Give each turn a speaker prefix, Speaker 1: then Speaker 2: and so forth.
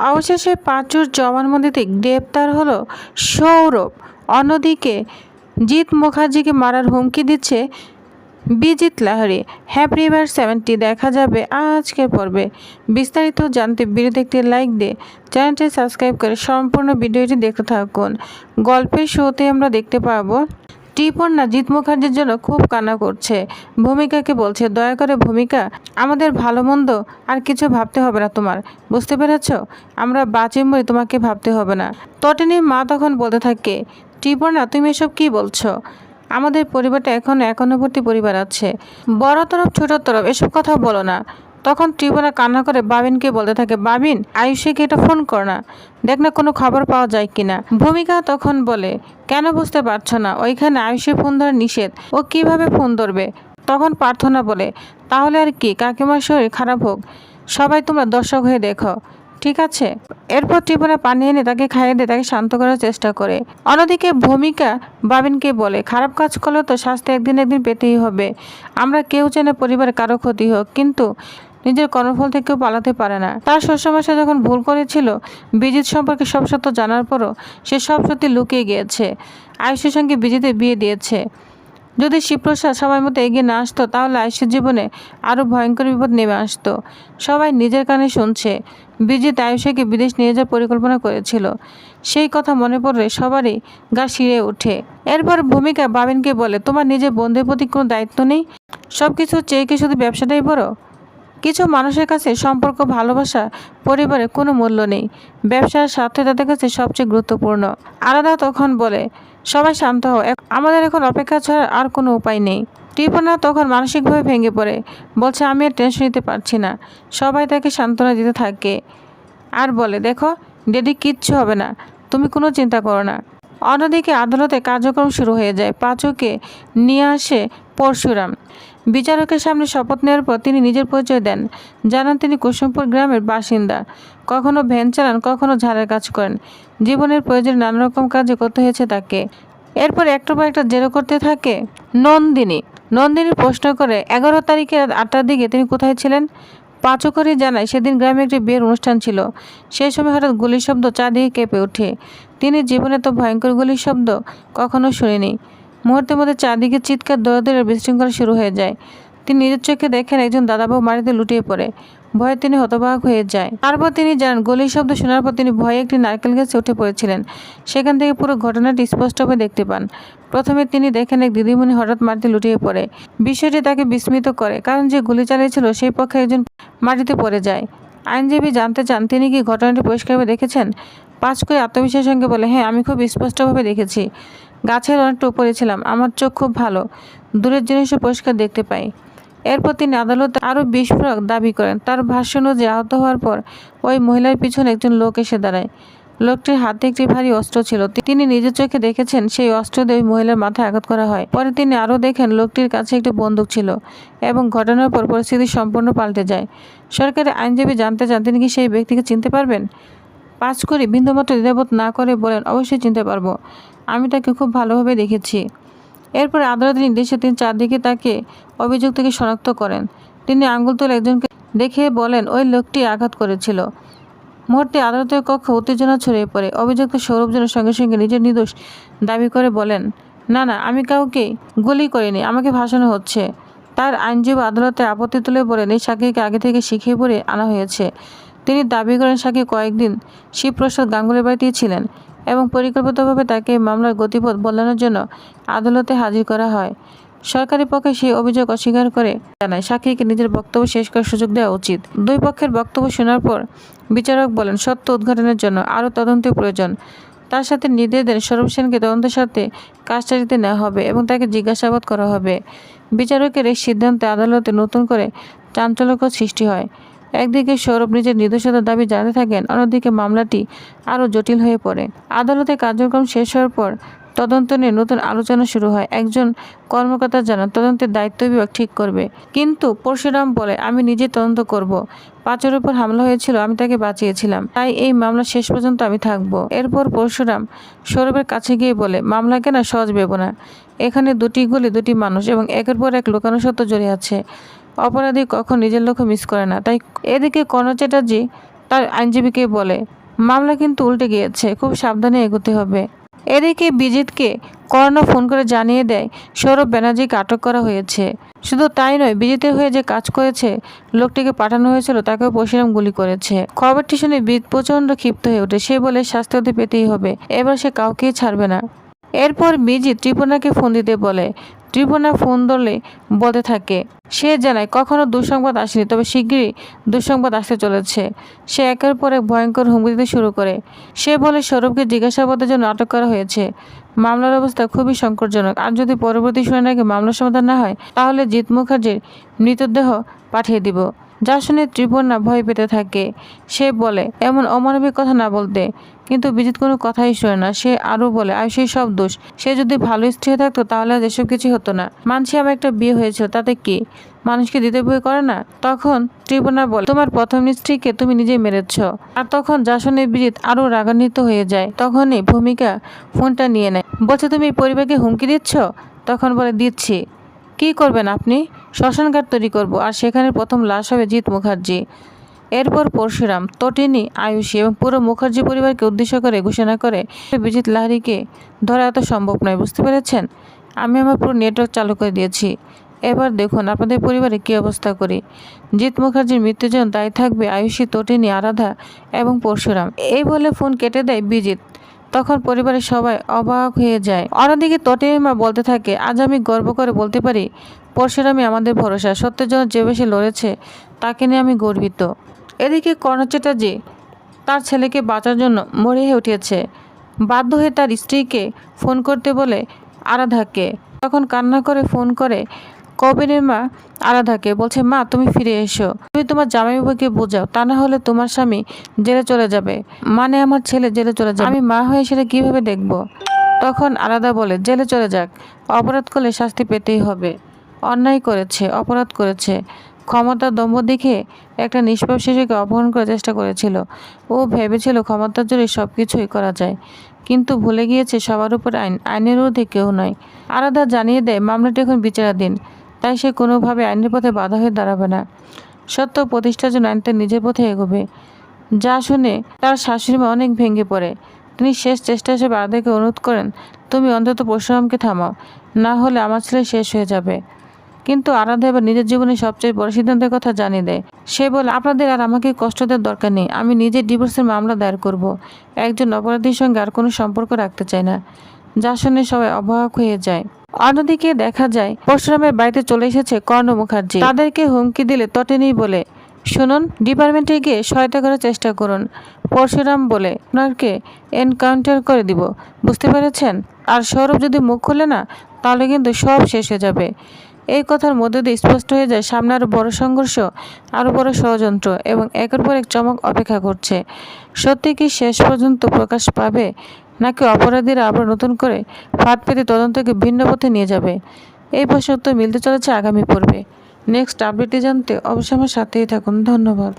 Speaker 1: অবশেষে পাঁচুর জবানবন্দিতে গ্রেপ্তার হলো সৌরভ। অন্যদিকে জিৎ মুখার্জিকে মারার হুমকি দিচ্ছে বিজিত লাহিড়ী। হ্যাপি এভার 70 দেখা যাবে আজকের পর্বে। বিস্তারিত জানতে ভিডিওতে একটি লাইক দিয়ে চ্যানেলটি সাবস্ক্রাইব করে সম্পূর্ণ ভিডিওটি দেখতে থাকুন। গল্পের শুরুতে আমরা দেখতে পাবো টিপন্না জিৎ মুখার্জির জন্য খুব কান্না করছে। ভূমিকাকে বলছে, দয়া করে ভূমিকা, আমাদের ভালো মন্দ আর কিছু ভাবতে হবে না তোমার, বুঝতে পেরেছ? আমরা বাঁচি মরি তোমাকে ভাবতে হবে না। তটিনীর মা তখন বলতে থাকে, টিপন্না তুমি এসব কি বলছো? আমাদের পরিবারটা এখন একান্নবর্তী পরিবার আছে, বড় তরফ ছোট তরফ, এসব কথা বলো না। তখন ত্রিপুরা কান্না করে বাবিনকে বলতে থাকে, বাবিন আয়ুষীকে এটা ফোন কর না, দেখ না কোনো খবর পাওয়া যায় কিনা। ভূমিকা তখন বলে, কেন বুঝতে পারছো না? ওইখানে আয়ুষীর ফোন ধরা নিষেধ, ও কিভাবে ফোন ধরবে? তখন প্রার্থনা বলে, তাহলে আর কি, কাকিমার শরীর খারাপ হোক, সবাই তোমরা দর্শক হয়ে দেখো, ঠিক আছে? এরপর ত্রিপুরা পানি এনে তাকে খাইয়ে দিয়ে তাকে শান্ত করার চেষ্টা করে। অন্যদিকে ভূমিকা বাবিনকে বলে, খারাপ কাজ করলে তো শাস্তি একদিন একদিন পেতেই হবে। আমরা কেউ চাই না পরিবারের কারো ক্ষতি হোক, কিন্তু নিজের কর্মফল থেকেও পালাতে পারে না। তার শ্বশুরমশাই যখন ভুল করেছিল, বিজিত সম্পর্কে সব সত্য জানার পরও সে সব সত্যি লুকিয়ে গিয়েছে। আয়ুষের সঙ্গে বিজিতের বিয়ে দিয়েছে। যদি শিবপ্রসাদ সময় মতো এগিয়ে না আসতো, তাহলে আয়ুষের জীবনে আরও ভয়ঙ্কর বিপদ নেমে আসতো। সবাই নিজের কানে শুনছে বিজিত আয়ুষকে বিদেশ নিয়ে যাওয়ার পরিকল্পনা করেছিল। সেই কথা মনে পড়লে সবারই গা শিরে ওঠে। এরপর ভূমিকা বাবিনকে বলে, তোমার নিজের বন্ধুর প্রতি কোনো দায়িত্ব নেই? সব কিছু চেয়ে কি শুধু ব্যবসাটাই বড়? কিছু মানুষের কাছে সম্পর্ক, ভালোবাসা, পরিবারের কোনো মূল্য নেই। ব্যবসার স্বার্থ তাদের কাছে সবচেয়ে গুরুত্বপূর্ণ। আলাদা তখন বলে, সবাই শান্ত হও, আমাদের এখন অপেক্ষা ছাড়া আর কোনো উপায় নেই। টিপনা তখন মানসিকভাবে ভেঙে পড়ে, বলছে, আমি আর টেনশন নিতে পারছি না। সবাই তাকে সান্ত্বনা দিতে থাকে আর বলে, দেখো ডেডি, কিচ্ছু হবে না, তুমি কোনো চিন্তা করো না। অন্যদিকে আদালতে কার্যক্রম শুরু হয়ে যায়। পাঁচুকে নিয়ে আসে পরশুরাম। বিচারকের সামনে শপথ নেওয়ার পর তিনি নিজের পরিচয় দেন, জানান তিনি কুসুমপুর গ্রামের বাসিন্দা। কখনো ভ্যান চালান, কখনো ঝাড়ের কাজ করেন। জীবনের প্রয়োজনে নানা রকম কাজে করতে হয়েছে তাকে। এরপর একটার পর একটা জেরো করতে থাকে নন্দিনী প্রশ্ন করে, 11 তারিখে রাত 8টার দিকে তিনি কোথায় ছিলেন? পাঁচু করে জানায়, সেদিন গ্রামে একটি বিয়ের অনুষ্ঠান ছিল। সেই সময় হঠাৎ গুলির শব্দ চারদিকে কেঁপে ওঠে। তিনি জীবনে তো ভয়ঙ্কর গুলির শব্দ কখনো শুনেনি। মুহূর্তের মধ্যে চারদিকে চিৎকার, দৌড়াদৌড়ি আর বিশৃঙ্খলা শুরু হয়ে যায়। তিনি নিজের চোখে দেখেন একজন দাদাবাবু মাটিতে লুটিয়ে পড়ে। ভয়ে তিনি হতবাক হয়ে যায়। তারপর তিনি জানান, গুলির শব্দ শোনার পর তিনি ভয়ে একটি নারকেল গাছে উঠে পড়েছিলেন। সেখান থেকে পুরো ঘটনাটি স্পষ্টভাবে দেখতে পান। প্রথমে তিনি দেখেন এক দিদিমণি হঠাৎ মাটিতে লুটিয়ে পড়ে। বিষয়টি তাকে বিস্মিত করে, কারণ যে গুলি চালিয়েছিল সেই পক্ষে একজন মাটিতে পড়ে যায়। আইনজীবী জানতে চান, তিনি কি ঘটনাটি পরিষ্কারভাবে দেখেছেন? পাঁচকুই আত্মবিশ্বাসের সঙ্গে বলে, হ্যাঁ, আমি খুব স্পষ্টভাবে দেখেছি। গাছের অনেকটা উপরে ছিলাম, আমার চোখ খুব ভালো, দূরের জিনিসও পরিষ্কার দেখতে পাই। এরপর তিনি আদালতে আরও বিস্ফোরক দাবি করেন। তার ভাষ্য অনুযায়ী আহত হওয়ার পর ওই মহিলার পিছনে একজন লোক এসে দাঁড়ায়। লোকটির হাতে একটি ভারী অস্ত্র ছিল। তিনি নিজের চোখে দেখেছেন সেই অস্ত্র দিয়ে ওই মহিলার মাথায় আঘাত করা হয়। পরে তিনি আরও দেখেন লোকটির কাছে একটি বন্দুক ছিল এবং ঘটনার পর পরিস্থিতি সম্পূর্ণ পাল্টে যায়। সরকারি আইনজীবী জানতে চান, তিনি কি সেই ব্যক্তিকে চিনতে পারবেন? পাঁচকুড়ি বিন্দুমাত্র দ্বিধাবোধ না করে বলেন, অবশ্যই চিনতে পারবো, আমি তাকে খুব ভালোভাবে দেখেছি। এরপর আদালতের নির্দেশে তিনি চারদিকে তাকে অভিযুক্তকে শনাক্ত করেন। তিনি আঙ্গুল তুলে একজনকে দেখে বলেন, ওই লোকটি আঘাত করেছিল। মুহূর্তে আদালতের কক্ষে উত্তেজনা ছড়িয়ে পড়ে। অভিযুক্ত সৌরভ যেন সঙ্গে সঙ্গে নিজের নির্দোষ দাবি করে বলেন, না না, আমি কাউকে গুলি করিনি, আমাকে ভাসানো হচ্ছে। তার আইনজীবী আদালতে আপত্তি তুলে বলেন, এই সাক্ষীকে আগে থেকে শিখিয়ে পড়ে আনা হয়েছে। তিনি দাবি করেন, সাক্ষী কয়েকদিন শিবপ্রসাদ গাঙ্গুলির বাড়িতেই ছিলেন এবং পরিকল্পিতভাবে তাকে মামলার গতিপথ বদলানোর জন্য আদালতে হাজির করা হয়। সরকারি পক্ষে সেই অভিযোগ অস্বীকার করে জানায়, সাক্ষীকে নিজের বক্তব্য শেষ করার সুযোগ দেওয়া উচিত। দুই পক্ষের বক্তব্য শোনার পর বিচারক বলেন, সত্য উদ্ঘাটনের জন্য আরও তদন্তের প্রয়োজন। তার সাথে নির্দেশ দেন, সৌরভ সেনকে তদন্তের সাথে কাস্টাডিতে নেওয়া হবে এবং তাকে জিজ্ঞাসাবাদ করা হবে। বিচারকের এই সিদ্ধান্তে আদালতে নতুন করে চাঞ্চল্যকর সৃষ্টি হয়। একদিকে সৌরভ নিজের নির্দোষতার দাবি জানাতে থাকেন, অন্যদিকে মামলাটি আরও জটিল হয়ে পড়ে। আদালতে কার্যক্রম শেষ হওয়ার পর তদন্ত নিয়ে নতুন আলোচনা শুরু হয়। একজন কর্মকর্তা জানান, তদন্তের দায়িত্ব বিভাগ ঠিক করবে, কিন্তু পরশুরাম বলে, আমি নিজে তদন্ত করব। পাঁচের উপর হামলা হয়েছিল, আমি তাকে বাঁচিয়েছিলাম, তাই এই মামলা শেষ পর্যন্ত আমি থাকব। এরপর পরশুরাম সৌরভের কাছে গিয়ে বলে, মামলাকে না সহজ ভেবো না, এখানে দুটি গুলি, দুটি মানুষ এবং একের পর এক লুকানো সত্য জড়িয়ে আছে। অপরাধী কখন নিজের লক্ষ্য মিস করে না। তাই এদিকে কর্ণ চ্যাটার্জি তার আইনজীবীকে বলে, মামলা কিন্তু উল্টে গিয়েছে, খুব সাবধানে এগোতে হবে। এদিকে বিজিতকে কর্ণ ফোন করে জানিয়ে দেয় সৌরভ ব্যানার্জিকে আটক করা হয়েছে। শুধু তাই নয়, বিজিতের হয়ে যে কাজ করেছে লোকটিকে পাঠানো হয়েছিল তাকেও পরশুরাম গুলি করেছে। খবরটি শুনে বিজিত প্রচণ্ড ক্ষিপ্ত হয়ে ওঠে। সে বলে শাস্তি হতে পেতেই হবে, এবার সে কাউকেই ছাড়বে না। এরপর বিজিত ত্রিপুণাকে ফোন দিতে বলে। ত্রিপুণা ফোন ধরলে বলতে থাকে, সে জানায় কখনো দুঃসংবাদ আসেনি, তবে শিগগিরই দুঃসংবাদ আসতে চলেছে। সে একের পর এক ভয়ঙ্কর হুমকি দিতে শুরু করে। সে বলে সৌরভকে জিজ্ঞাসাবাদের জন্য আটক করা হয়েছে। মামলার অবস্থা খুবই সংকটজনক, আর যদি পরবর্তী শুনানির আগে মামলার সমাধান না হয় তাহলে জিৎ মুখার্জির মৃতদেহ পাঠিয়ে দিব। যা শুনে ত্রিপুণা ভয় পেতে থাকে। সে বলে এমন অমানবিক কথা না বলতে, কিন্তু বিজিত কোনো কথাই শোনে না। সে আরও বলে, আয়ুষের সব দোষ। সে যদি ভালো স্ত্রী থাকতো তাহলে আজ এসব কিছু হতো না। মানছি আমার একটা বিয়ে হয়েছিল, তাতে কি মানুষকে দিতে ভয় করে না? তখন ত্রিপুণা বলে, তোমার প্রথম স্ত্রীকে তুমি নিজেই মেরেছ। আর তখন যা শুনে বিজিত আরও রাগান্বিত হয়ে যায়। তখনই ভূমিকা ফোনটা নিয়ে নেয়, বলছে তুমি পরিবারকে হুমকি দিচ্ছ? তখন বলে, দিচ্ছি। কি করবেন আপনি? শ্মশানঘাট তৈরি করব, আর সেখানে প্রথম লাশ হবে জিৎ মুখার্জি। এরপর পরশুরাম, তটিনী, আয়ুষী এবং পুরো মুখার্জি পরিবারকে উদ্দেশ্য করে ঘোষণা করে, বিজিত লাহিড়ীকে ধরা এত সম্ভব নয়, বুঝতে পেরেছেন? আমি আমার পুরো নেটওয়ার্ক চালু করে দিয়েছি। এবার দেখুন আপনাদের পরিবারে কী অবস্থা করি। জিৎ মুখার্জির মৃত্যুর জন্য দায়ী থাকবে আয়ুষী, তটিনী, আরাধা এবং পরশুরাম। এই বলে ফোন কেটে দেয় বিজিত। তখন পরিবারের সবাই অবাক হয়ে যায়। অন্যদিকে তটিনীর মা বলতে থাকে, আজ আমি গর্ব করে বলতে পারি পরশুরামই আমাদের ভরসা। সত্যের জন্য যে বেশি লড়েছে তাকে নিয়ে আমি গর্বিত। এদিকে কর্ণ চ্যাটার্জি তার ছেলেকে বাঁচার জন্য মরিয়ে উঠেছে। বাধ্য হয়ে তার স্ত্রীকে ফোন করতে বলে আরাধাকে। তখন কান্না করে ফোন করে কবিরের মা আরাধাকে, বলছে, মা তুমি ফিরে এসো, তুমি তোমার জামাইবাবুকে বোঝাও, তা না হলে তোমার স্বামী জেলে চলে যাবে, মানে আমার ছেলে জেলে চলে যাবে, আমি মা হয়ে সেটা কিভাবে দেখব? তখন আরাধা বলে, জেলে চলে যাক, অপরাধ করলে শাস্তি পেতেই হবে। অন্যায় করেছে, অপরাধ করেছে, ক্ষমতার দম্ভ দেখে একটা নিষ্পাপ শিশুকে অপহরণ করার চেষ্টা করেছিল। ও ভেবেছিল ক্ষমতার জোরে সব কিছুই করা যায়, কিন্তু ভুলে গিয়েছে সবার উপর আইন, আইনের ঊর্ধ্বে কেউ নয়। আরাধা জানিয়ে দেয় মামলাটি এখন বিচারাধীন, তাই সে কোনোভাবে আইনের পথে বাধা হয়ে দাঁড়াবে না। সত্য প্রতিষ্ঠার জন্য আইন তার নিজের পথে এগোবে। যা শুনে তার শাশুড়িমা অনেক ভেঙে পড়ে। তিনি শেষ চেষ্টা হিসেবে আরাধাকে অনুরোধ করেন, তুমি অন্তত পরশুরামকে থামাও, না হলে আমার ছেলে শেষ হয়ে যাবে। কিন্তু আরাধা এবার নিজের জীবনের সবচেয়ে বড় সিদ্ধান্তের কথা জানিয়ে দেয়। সে বলে, আপনাদের আর আমাকে কষ্ট দেওয়ার দরকার নেই, আমি নিজে ডিভোর্সের মামলা দায়ের করব। একজন অপরাধীর সঙ্গে আর কোনো সম্পর্ক রাখতে চাই না। যা শুনে সবাই অবাক হয়ে যায়। অন্যদিকে দেখা যায় পরশুরামের বাড়িতে চলে এসেছে কর্ণ মুখার্জি। তাদেরকে হুমকি দিলে তটিনী বলে, শুনুন, ডিপার্টমেন্টে গিয়ে সহায়তা করার চেষ্টা করুন। পরশুরাম বলে, আপনাকে এনকাউন্টার করে দিব, বুঝতে পেরেছেন? আর সৌরভ যদি মুখ খুলে না তাহলে কিন্তু সব শেষ হয়ে যাবে। এই কথার মধ্যে দিয়ে স্পষ্ট হয়ে যায় সামনে আরও বড় সংঘর্ষ, আরও বড় ষড়যন্ত্র এবং একের পর এক চমক অপেক্ষা করছে। সত্যি কি শেষ পর্যন্ত প্রকাশ পাবে, নাকি অপরাধীরা আবার নতুন করে ফাঁদ পেতে তদন্তকে ভিন্ন পথে নিয়ে যাবে? এই প্রশ্নের উত্তর মিলতে চলেছে আগামী পর্বে। নেক্সট আপডেটটি জানতে অবশ্যই আমার সাথেই থাকুন। ধন্যবাদ।